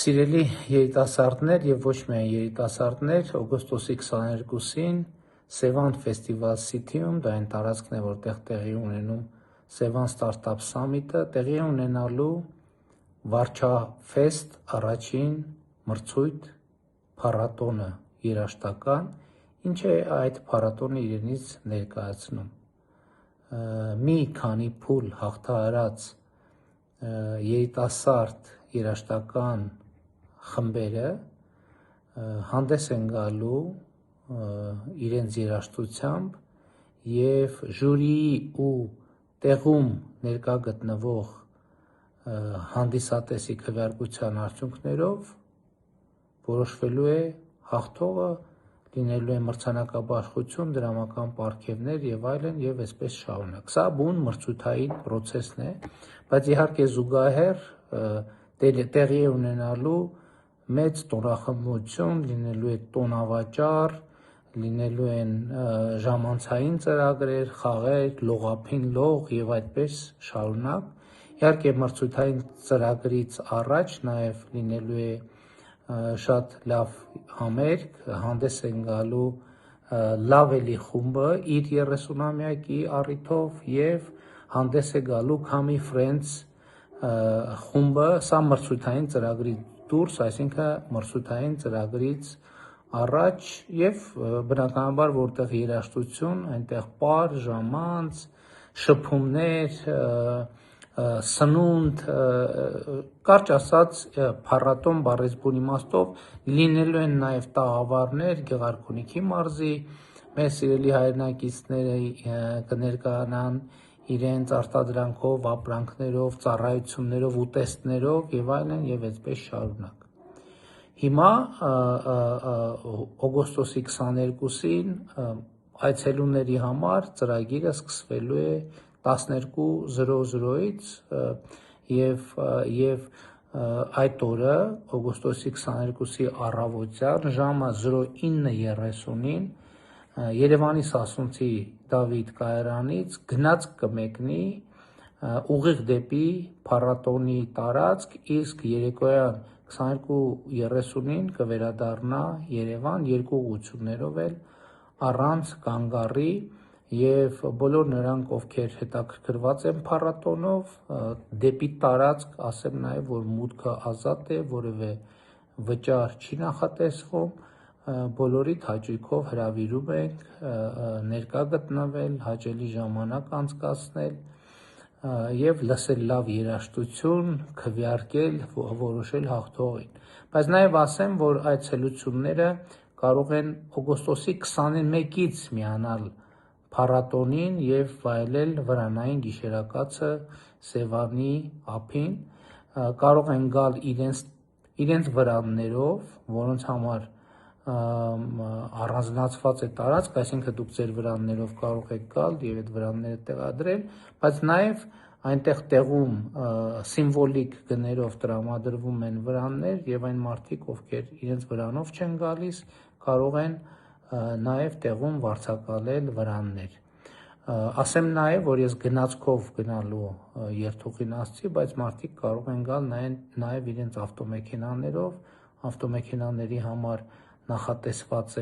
Սիրելի երիտասարդներ եւ ոչ միայն երիտասարդներ, օգոստոսի 22-ին Սևան Festival City-ում, դա այն տարածքն է, որտեղ տեղի ունենում Սևան Startup Summit-ը, տեղի է ունենալու Վարչաֆեստ առաջին մրցույթ փառատոնը երաժշտական, ինչ է այդ փառատոնը իրենից ներկայացնում։ Մի քանի փուլ հաղթահարած երիտասարդ երաժշտական խմբերը հանդես են գալու իրենց երաժշտությամբ եւ ժյուրիի ու տեղում ներկա գտնվող հանդիսատեսի քվեարկության արդյունքներով որոշվելու է հաղթողը, լինելու է մրցանակաբաշխություն, դրամական պարգևներ եւ այլն եւ այսպես շարունակ։ Սա բուն մրցութային process-ն է, բայց իհարկե զուգահեռ տեղի է ունենալու մեծ տոնախմբություն, լինելու է տոնավաճառ, լինելու են ժամանցային ծրագրեր, խաղեր, լողափին լող եւ այդպես շարունակ։ Իհարկե մրցութային ծրագրից առաջ նաեւ լինելու է շատ լավ համերգ, հանդես են գալու Լավելի խումբը իր 30-ամյակի առիթով եւ հանդես է գալու Kami Friends խումբը, սա մրցութային ծրագրի դուրս, այսինքն մրցութային ծրագրից առաջ եւ բնականաբար որտեղ երաժշտություն, այնտեղ պար, ժամանց, շփումներ, սնունդ, կարճ ասած փառատոն բառեզբուն իմաստով լինելու են նաեւ տաղավարներ Գեղարքունիքի մարզի մեր սիրելի հայրենակիցները կներկայանան իրենց արտադրանքով, ապրանքներով, ծառայություններով, ուտեստներով եւ այլն եւ այսպես շարունակ։ Հիմա օգոստոսի 22-ին այցելուների համար ծրագիրը սկսվելու է 12:00-ից եւ այդ օրը օգոստոսի 22-ի առավոտյան ժամը 09:30-ին Երևանի Սասունցի Դավիթ կայարանից գնաց կմեկնի ուղիղ դեպի փառատոնի տարածք, իսկ երեկոյան 22:30-ին կվերադառնա Երևան երկու ուղղություններով էլ առանց կանգառի եւ բոլոր նրանք, ովքեր հետաքրքրված են փառատոնով, դեպի տարածք, ասեմ նաեւ, որ մուտքը ազատ է, որևէ վճար չի նախատեսվում, բոլորիդ հաճույքով հրավիրում ենք ներկա գտնվել, հաճելի ժամանակ անցկացնել եւ լսել լավ երաժշտություն, քվեարկել, որոշել հաղթողին։ Բայց նաեւ ասեմ, որ այցելությունները կարող են օգոստոսի 21-ից միանալ փառատոնին եւ վայելել վրանային գիշերակացը Սևանի ափին, կարող են գալ իրենց վրաններով, որոնց համար առանձնացված է տարածք, այսինքն դուք ձեր վրաններով կարող եք գալ եւ այդ վրանները տեղադրել, բայց նաեւ այնտեղ տեղում սիմվոլիկ գներով տրամադրվում են վրաններ եւ այն մարդիկ, ովքեր իրենց վրանով չեն գալիս, կարող են նաեւ տեղում վարձակալել վրաններ։ Ասեմ նաեւ, որ ես գնացքով գնալու երթուղին ասացի, բայց մարդիկ կարող են գալ նաեւ իրենց ավտոմեքենաներով, ավտոմեքենաների համար նախատեսված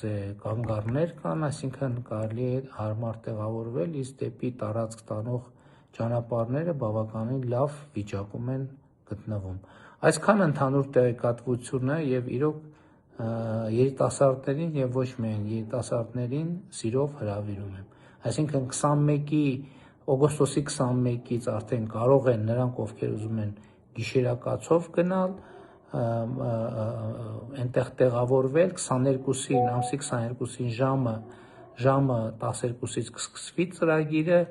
է կանգառներ կան, այսինքն կարելի է հարմար տեղավորվել, իսկ դեպի տարածք տանող ճանապարհները բավականին լավ վիճակում են գտնվում։ Այսքան ընդհանուր տեղեկատվությունը եւ իրոք երիտասարդներին եւ ոչ միայն երիտասարդներին սիրով հրավիրում եմ։ Այսինքն օգոստոսի 21-ից արդեն կարող են նրանք, ովքեր ուզում են գիշերակացով գնալ, այնտեղ տեղավորվել 22-ին, ամսի 22-ին ժամը 12-ից կսկսվի ծրագիրը,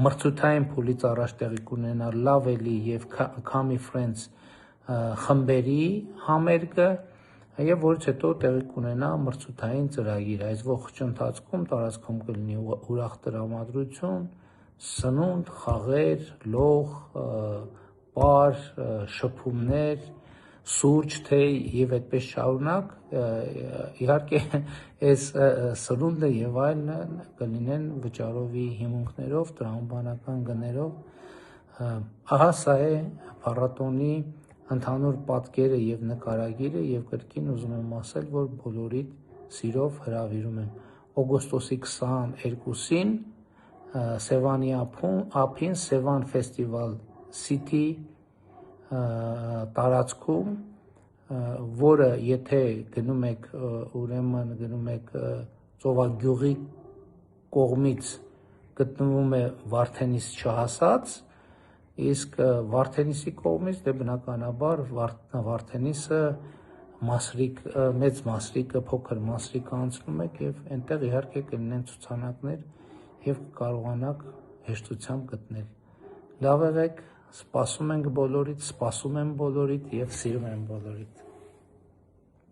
մրցութային փուլից առաջ տեղի կունենա Լավելի եւ Kami Friends խմբերի համերգը եւ որից հետո տեղի կունենա մրցութային ծրագիր։ Այս ողջ ընթացքում տարածքում կլինի ուրախ տրամադրություն, սնունդ, խաղեր, լող, պար, շփումներ, սուրճ, թեյ եւ այդպես շարունակ, իհարկե այս սնունդը եւ այլն կլինեն վճարովի հիմունքներով, տրամաբանական գներով, ահա սա է փառատոնի ընդհանուր պատկերը եւ նկարագիրը եւ կրկին ուզում եմ ասել, որ բոլորիդ սիրով հրավիրում եմ օգոստոսի 22-ին Սևանի ափին Սևան ֆեստիվալ City տարածքում, որը եթե գնում եք ուրեմն գնում եք Ծովագյուղի կողմից գտնվում է Վարդենիս չհասած, իսկ Վարդենիսի կողմից դե բնականաբար Վարդենիսը մեծ Մասրիկը, փոքր Մասրիկը անցնում եք եւ այնտեղ իհարկե կլինեն ցուցանակներ եւ կարողանաք հեշտությամբ գտնել։ Լավ եղեք, սպասում ենք բոլորիդ, սպասում եմ բոլորիդ եւ սիրում եմ բոլորիդ։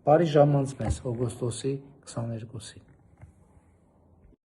Բարի ժամանց մեզ օգոստոսի 22-ին։